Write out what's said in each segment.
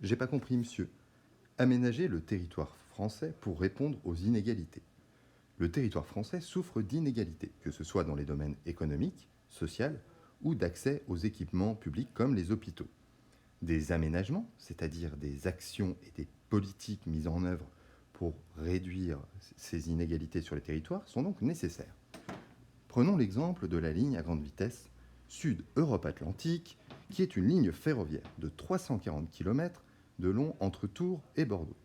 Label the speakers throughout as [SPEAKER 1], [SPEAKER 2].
[SPEAKER 1] J'ai pas compris, monsieur. Aménager le territoire français pour répondre aux inégalités. Le territoire français souffre d'inégalités, que ce soit dans les domaines économiques, social ou d'accès aux équipements publics comme les hôpitaux. Des aménagements, c'est-à-dire des actions et des politiques mises en œuvre pour réduire ces inégalités sur les territoires, sont donc nécessaires. Prenons l'exemple de la ligne à grande vitesse Sud-Europe-Atlantique, qui est une ligne ferroviaire de 340 km de long entre Tours et Bordeaux,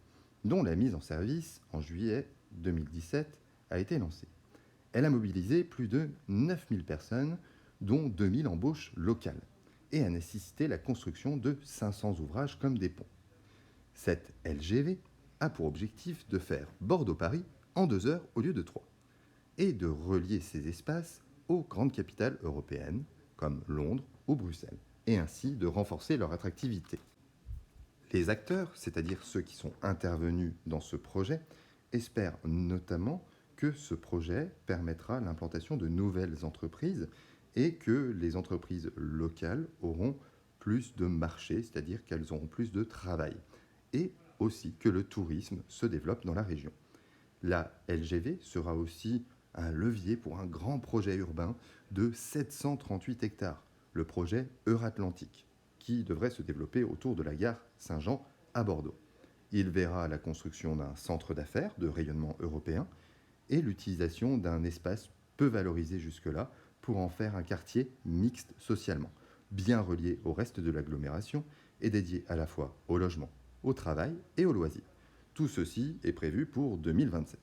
[SPEAKER 1] dont la mise en service en juillet 2017 a été lancée. Elle a mobilisé plus de 9000 personnes, dont 2000 embauches locales, et a nécessité la construction de 500 ouvrages comme des ponts. Cette LGV a pour objectif de faire Bordeaux-Paris en 2 heures au lieu de 3, et de relier ces espaces aux grandes capitales européennes, comme Londres ou Bruxelles, et ainsi de renforcer leur attractivité. Les acteurs, c'est-à-dire ceux qui sont intervenus dans ce projet, espèrent notamment que ce projet permettra l'implantation de nouvelles entreprises et que les entreprises locales auront plus de marché, c'est-à-dire qu'elles auront plus de travail, et aussi que le tourisme se développe dans la région. La LGV sera aussi un levier pour un grand projet urbain de 738 hectares, le projet Euratlantique, qui devrait se développer autour de la gare Saint-Jean à Bordeaux. Il verra la construction d'un centre d'affaires de rayonnement européen et l'utilisation d'un espace peu valorisé jusque-là pour en faire un quartier mixte socialement, bien relié au reste de l'agglomération et dédié à la fois au logement, au travail et aux loisirs. Tout ceci est prévu pour 2027.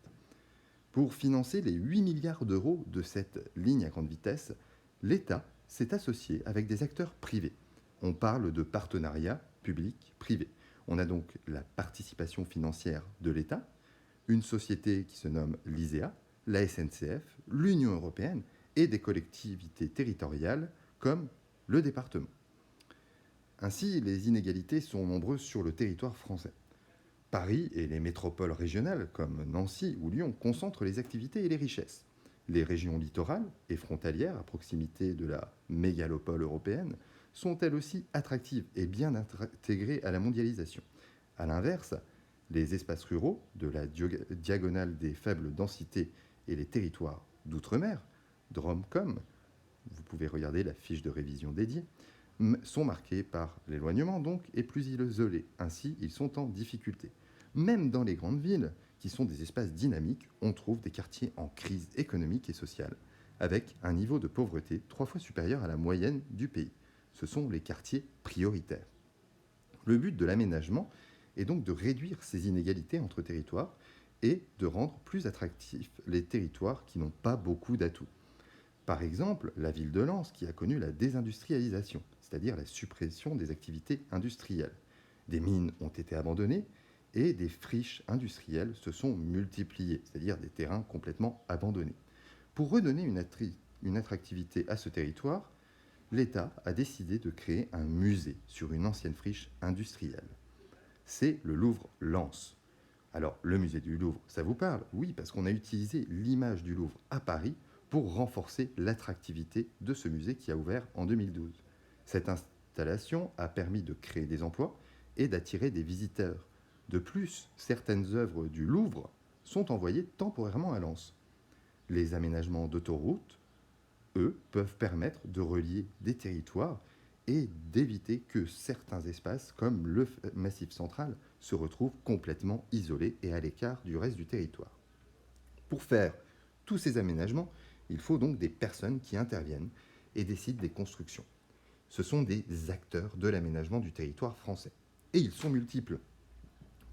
[SPEAKER 1] Pour financer les 8 milliards d'euros de cette ligne à grande vitesse, l'État s'est associé avec des acteurs privés. On parle de partenariat public-privé. On a donc la participation financière de l'État, une société qui se nomme l'ISEA, la SNCF, l'Union européenne et des collectivités territoriales comme le département. Ainsi, les inégalités sont nombreuses sur le territoire français. Paris et les métropoles régionales comme Nancy ou Lyon concentrent les activités et les richesses. Les régions littorales et frontalières à proximité de la mégalopole européenne sont elles aussi attractives et bien intégrées à la mondialisation. A l'inverse, les espaces ruraux de la diagonale des faibles densités et les territoires d'outre-mer, Dromcom, vous pouvez regarder la fiche de révision dédiée, sont marqués par l'éloignement donc et plus isolés. Ainsi, ils sont en difficulté. Même dans les grandes villes, qui sont des espaces dynamiques, on trouve des quartiers en crise économique et sociale, avec un niveau de pauvreté 3 fois supérieur à la moyenne du pays. Ce sont les quartiers prioritaires. Le but de l'aménagement est donc de réduire ces inégalités entre territoires et de rendre plus attractifs les territoires qui n'ont pas beaucoup d'atouts. Par exemple, la ville de Lens qui a connu la désindustrialisation, c'est-à-dire la suppression des activités industrielles. Des mines ont été abandonnées et des friches industrielles se sont multipliées, c'est-à-dire des terrains complètement abandonnés. Pour redonner une attractivité à ce territoire, l'État a décidé de créer un musée sur une ancienne friche industrielle. C'est le Louvre-Lens. Alors, le musée du Louvre, ça vous parle? Oui, parce qu'on a utilisé l'image du Louvre à Paris pour renforcer l'attractivité de ce musée qui a ouvert en 2012. Cette installation a permis de créer des emplois et d'attirer des visiteurs. De plus, certaines œuvres du Louvre sont envoyées temporairement à Lens. Les aménagements d'autoroutes, eux, peuvent permettre de relier des territoires et d'éviter que certains espaces, comme le Massif central, se retrouvent complètement isolés et à l'écart du reste du territoire. Pour faire tous ces aménagements, il faut donc des personnes qui interviennent et décident des constructions. Ce sont des acteurs de l'aménagement du territoire français. Et ils sont multiples.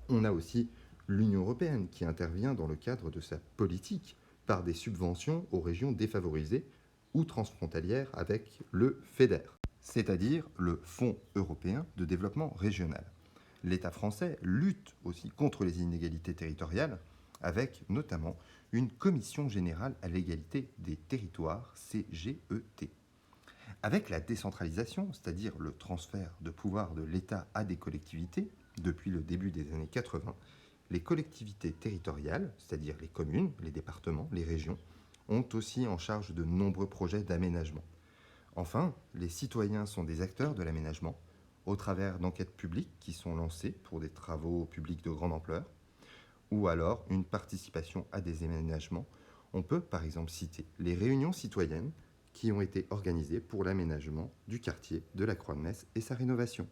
[SPEAKER 1] On a aussi l'Union européenne qui intervient dans le cadre de sa politique par des subventions aux régions défavorisées ou transfrontalières avec le FEDER, c'est-à-dire le Fonds européen de développement régional. L'État français lutte aussi contre les inégalités territoriales avec notamment une commission générale à l'égalité des territoires, CGET. Avec la décentralisation, c'est-à-dire le transfert de pouvoir de l'État à des collectivités, depuis le début des années 80, les collectivités territoriales, c'est-à-dire les communes, les départements, les régions, ont aussi en charge de nombreux projets d'aménagement. Enfin, les citoyens sont des acteurs de l'aménagement au travers d'enquêtes publiques qui sont lancées pour des travaux publics de grande ampleur, ou alors une participation à des aménagements. On peut par exemple citer les réunions citoyennes qui ont été organisées pour l'aménagement du quartier de la Croix de Metz et sa rénovation.